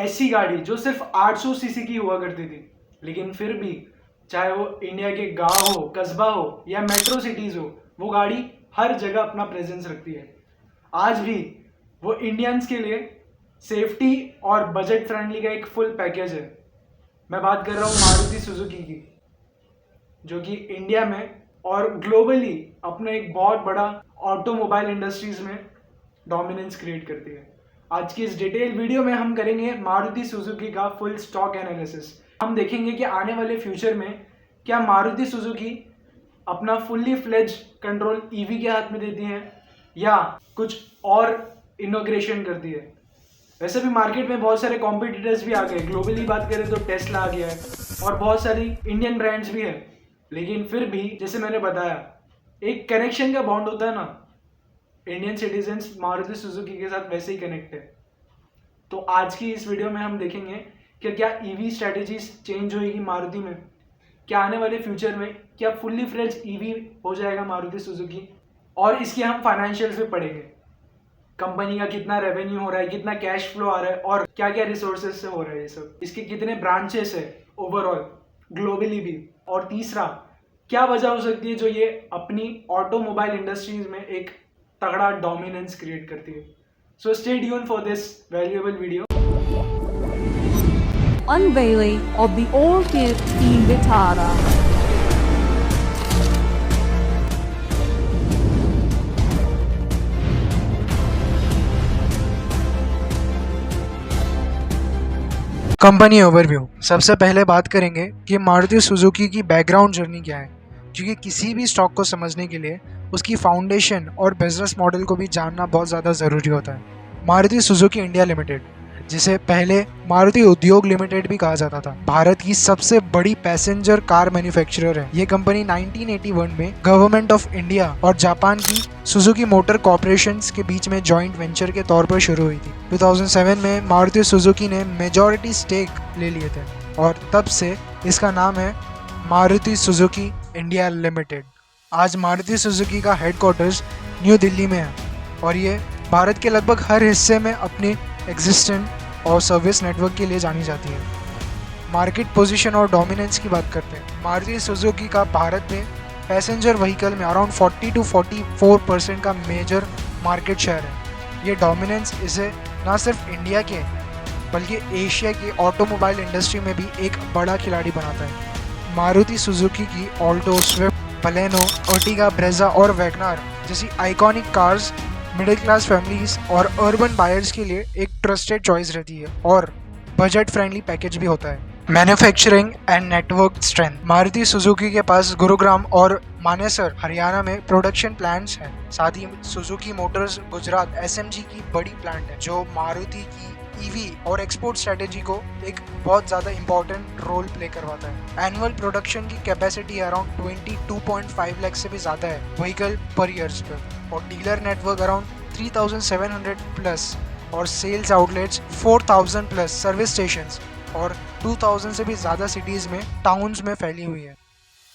ऐसी गाड़ी जो सिर्फ 800 सीसी की हुआ करती थी, लेकिन फिर भी चाहे वो इंडिया के गांव हो, कस्बा हो या मेट्रो सिटीज हो, वो गाड़ी हर जगह अपना प्रेजेंस रखती है। आज भी वो इंडियंस के लिए सेफ्टी और बजट फ्रेंडली का एक फुल पैकेज है। मैं बात कर रहा हूँ मारुति सुजुकी की, जो कि इंडिया में और ग्लोबली अपने एक बहुत बड़ा ऑटोमोबाइल इंडस्ट्रीज में डोमिनेंस क्रिएट करती है। आज की इस डिटेल वीडियो में हम करेंगे मारुति सुजुकी का फुल स्टॉक एनालिसिस। हम देखेंगे कि आने वाले फ्यूचर में क्या मारुति सुजुकी अपना फुल्ली फ्लेज कंट्रोल ईवी के हाथ में देती है या कुछ और इनोग्रेशन करती है। वैसे भी मार्केट में बहुत सारे कॉम्पिटिटर्स भी आ गए। ग्लोबली बात करें तो टेस्ला आ गया है और बहुत सारी इंडियन ब्रांड्स भी है, लेकिन फिर भी जैसे मैंने बताया, एक कनेक्शन का बॉन्ड होता है ना, इंडियन सिटीजन्स मारुति सुजुकी के साथ वैसे ही कनेक्ट है। तो आज की इस वीडियो में हम देखेंगे कि क्या ईवी स्ट्रेटेजीज चेंज होगी मारुति में, क्या आने वाले फ्यूचर में क्या फुल्ली फ्लेज ईवी हो जाएगा मारुति सुजुकी, और इसके हम फाइनेंशियल्स भी पढ़ेंगे। कंपनी का कितना रेवेन्यू हो रहा है, कितना कैश फ्लो आ रहा है और क्या क्या रिसोर्सेज से हो रहा है ये सब, इसके कितने ब्रांचेस है ओवरऑल ग्लोबली भी, और तीसरा क्या वजह हो सकती है जो ये अपनी ऑटोमोबाइल इंडस्ट्रीज में एक तगड़ा डोमिनेंस क्रिएट करती है। So stay tune for this valuable video. Unveiling of the all-new Vitara. Company overview. सबसे पहले बात करेंगे कि मारुति सुजुकी की बैकग्राउंड जर्नी क्या है, क्योंकि किसी भी स्टॉक को समझने के लिए उसकी फाउंडेशन और बिजनेस मॉडल को भी जानना बहुत ज़्यादा ज़रूरी होता है। मारुति सुजुकी इंडिया लिमिटेड, जिसे पहले मारुति उद्योग लिमिटेड भी कहा जाता था, भारत की सबसे बड़ी पैसेंजर कार मैन्युफैक्चरर है। ये कंपनी 1981 में गवर्नमेंट ऑफ इंडिया और जापान की सुजुकी मोटर कॉर्पोरेशंस के बीच में जॉइंट वेंचर के तौर पर शुरू हुई थी। 2007 में मारुति सुजुकी ने मेजॉरिटी स्टेक ले लिए थे और तब से इसका नाम है मारुति सुजुकी इंडिया लिमिटेड। आज मारुति सुजुकी का हेडक्वार्टर्स न्यू दिल्ली में है और ये भारत के लगभग हर हिस्से में अपने एग्जिस्टेंट और सर्विस नेटवर्क के लिए जानी जाती है। मार्केट पोजीशन और डोमिनेंस की बात करते हैं। मारुति सुजुकी का भारत में पैसेंजर व्हीकल में अराउंड 40 to 44% का मेजर मार्केट शेयर है। ये डोमिनेंस इसे न सिर्फ इंडिया के बल्कि एशिया की ऑटोमोबाइल इंडस्ट्री में भी एक बड़ा खिलाड़ी बनाता है। मारुति सुजुकी की Alto, Swift, Baleno, Ertiga, Brezza और वैगनार जैसी iconic cars middle class families और अर्बन बायर्स के लिए एक ट्रस्टेड चॉइस रहती है और बजट फ्रेंडली पैकेज भी होता है। Manufacturing and network strength. Maruti Suzuki के पास गुरुग्राम और मानेसर हरियाणा में प्रोडक्शन प्लांट्स हैं। साथ ही सुजुकी मोटर्स गुजरात एसएमजी की बड़ी प्लांट है, जो मारुति की ईवी और एक्सपोर्ट स्ट्रेटेजी को एक बहुत ज़्यादा इंपॉर्टेंट रोल प्ले करवाता है। एनुअल प्रोडक्शन की कैपेसिटी अराउंड 22.5 लाख से भी ज़्यादा है व्हीकल पर ईयर्स पर, और डीलर नेटवर्क अराउंड 3700 प्लस और sales outlets 4000 plus, service stations और 2000 से भी ज़्यादा सिटीज़ में, टाउन्स में फैली हुई है।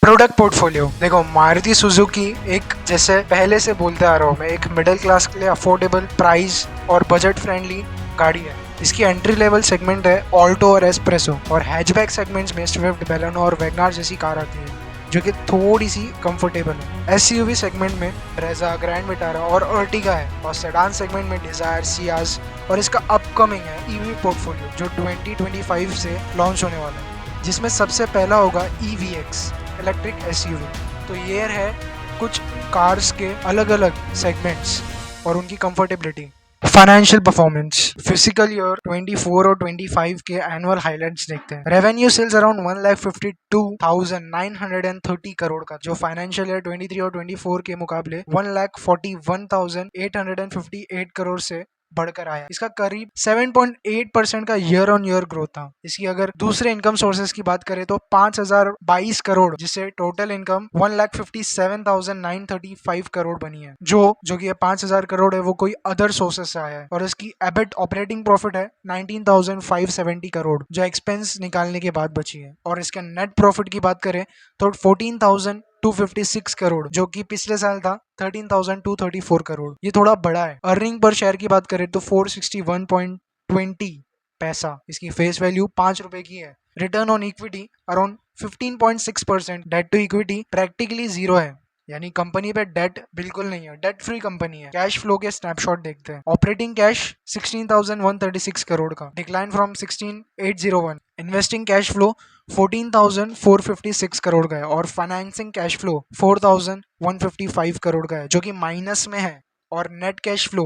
प्रोडक्ट पोर्टफोलियो देखो, मारुति सुजुकी एक, जैसे पहले से बोलते आ रहा हूँ मैं, एक मिडिल क्लास के लिए अफोर्डेबल प्राइस और बजट फ्रेंडली गाड़ी है। इसकी एंट्री लेवल सेगमेंट है ऑल्टो और एस्प्रेसो, और हैचबैक सेगमेंट्स में स्विफ्ट, बेलेनो और वैगनार जैसी कार आती है जो कि थोड़ी सी कंफर्टेबल है। एसयूवी सेगमेंट में ब्रेजा, ग्रैंड विटारा और अर्टिगा है, और सेडान सेगमेंट में डिजायर, सियाज, और इसका अपकमिंग है ईवी पोर्टफोलियो जो 2025 से लॉन्च होने वाला है, जिसमें सबसे पहला होगा EVX इलेक्ट्रिक एसयूवी। तो ये है कुछ कार्स के अलग अलग सेगमेंट्स और उनकी comfortability. Financial performance, physical year 24 और 25 के एनुअल हाइलाइट्स देखते हैं। रेवेन्यू सेल्स अराउंड 1,52,930 करोड़ का, जो फाइनेंशियल ईयर 23 और 24 के मुकाबले 1,41,858 करोड़ से बढ़कर आया। इसका करीब 7.8% का ईयर ऑन ईयर ग्रोथ था। इसकी अगर दूसरे इनकम सोर्सेज की बात करें तो 5,022 करोड़, जिससे टोटल इनकम 1,57,935 करोड़ बनी है, जो कि ये 5,000 करोड़ है वो कोई अदर सोर्सेज से आया है। और इसकी एबिट ऑपरेटिंग प्रॉफिट है 19,570 करोड़, जो एक्सपेंस निकालने के बाद बची है। और इसके नेट प्रॉफिट की बात करें तो 14,256 करोड़, जो कि पिछले साल था 13,234 करोड़। ये थोड़ा बड़ा है। अर्निंग पर शेयर की बात करें तो 461.20 पैसा, इसकी फेस वैल्यू 5 रुपए की है। Return on equity around 15.6%, debt to equity practically zero है, यानी कंपनी पे डेट बिल्कुल नहीं है, डेट फ्री कंपनी है। कैश फ्लो के स्नैपशॉट देखते हैं। ऑपरेटिंग कैश 16,136 करोड़ का, decline from 16,801। Investing cash flow 14,456 crore का है और फाइनेंसिंग कैश फ्लो 4,155 करोड़ का है, जो कि माइनस में है। और नेट कैश फ्लो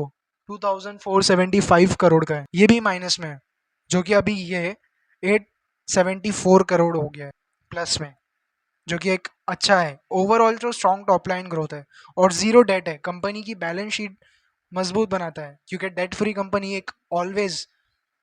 2,475 करोड़ का है, ये भी माइनस में है, जो कि अभी ये 874 करोड़ हो गया है प्लस में, जो कि एक अच्छा है। ओवरऑल तो स्ट्रॉन्ग टॉप लाइन ग्रोथ है और जीरो डेट है। कंपनी की बैलेंस शीट मजबूत बनाता है, क्योंकि डेट फ्री कंपनी एक ऑलवेज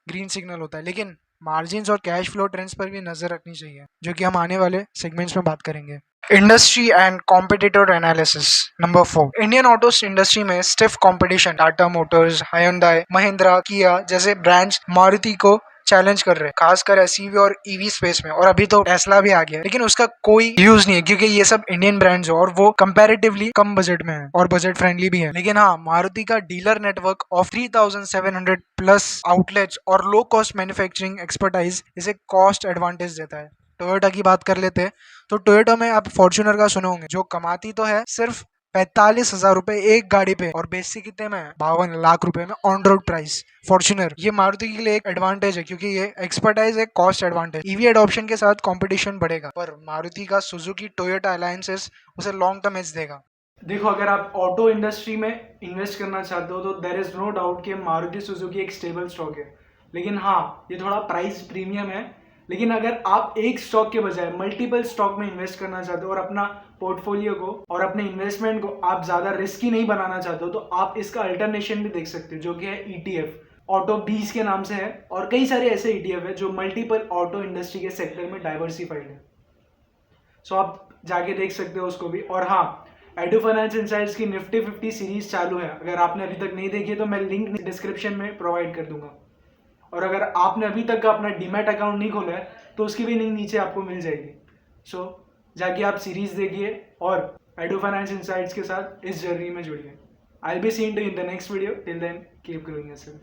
ग्रीन सिग्नल होता है। लेकिन मार्जिन्स और कैश फ्लो ट्रेंड्स पर भी नजर रखनी चाहिए, जो कि हम आने वाले सेगमेंट्स में बात करेंगे। Industry and competitor analysis number 4। Indian auto industry में stiff competition, Tata motors, Hyundai, Mahindra, Kia जैसे ब्रांड्स मारुति को चैलेंज कर रहे हैं, खासकर एसयूवी और ईवी स्पेस में। और अभी तो टेस्ला भी आ गया है, लेकिन उसका कोई यूज नहीं है, क्योंकि ये सब इंडियन ब्रांड्स है और वो कंपैरेटिवली कम बजट में है और बजट फ्रेंडली भी है। लेकिन हाँ, मारुति का dealer network of 3,700 plus outlets और लो कॉस्ट मैन्युफैक्चरिंग एक्सपर्टाइज इसे कॉस्ट एडवांटेज देता है। टोयोटा की बात कर लेते हैं तो टोयोटा में आप फॉर्च्यूनर का सुने होंगे, जो कमाती तो है सिर्फ 45,000 रुपए एक गाड़ी पे और बेचती कितने में, 52 लाख रुपए में ऑन रोड प्राइस। फॉर्च्यूनर ये मारुति के लिए एक एडवांटेज है, क्योंकि ये एक्सपर्टाइज है, कॉस्ट एडवांटेज। ईवी एडॉप्शन के साथ कंपटीशन बढ़ेगा, पर मारुति का सुजुकी टोयोटा अलायंसेस उसे लॉन्ग टर्म एज देगा। देखो, अगर आप ऑटो इंडस्ट्री में इन्वेस्ट करना चाहते हो तो देयर इज नो डाउट कि मारुति सुजुकी एक स्टेबल स्टॉक है। लेकिन हाँ, ये थोड़ा प्राइस प्रीमियम है। लेकिन अगर आप एक स्टॉक के बजाय मल्टीपल स्टॉक में इन्वेस्ट करना चाहते हो और अपना पोर्टफोलियो को और अपने इन्वेस्टमेंट को आप ज्यादा रिस्की नहीं बनाना चाहते हो, तो आप इसका अल्टरनेशन भी देख सकते हो, जो कि है ईटीएफ। ऑटो 20 के नाम से है और कई सारे ऐसे ईटीएफ है जो मल्टीपल ऑटो इंडस्ट्री के सेक्टर में डाइवर्सिफाइड है। सो आप जाके देख सकते हो उसको भी। और हाँ, एडू फाइनेंस इनसाइट्स की निफ्टी 50 सीरीज चालू है। अगर आपने अभी तक नहीं देखी तो मैं लिंक डिस्क्रिप्शन में प्रोवाइड कर दूंगा। और अगर आपने अभी तक अपना डीमैट अकाउंट नहीं खोला है तो उसकी भी लिंक नीचे आपको मिल जाएगी। सो जाके आप सीरीज देखिए और एडू फाइनेंस इनसाइट्स के साथ इस जर्नी में जुड़िए। I will be seeing you in the next video. Till then keep growing yourself.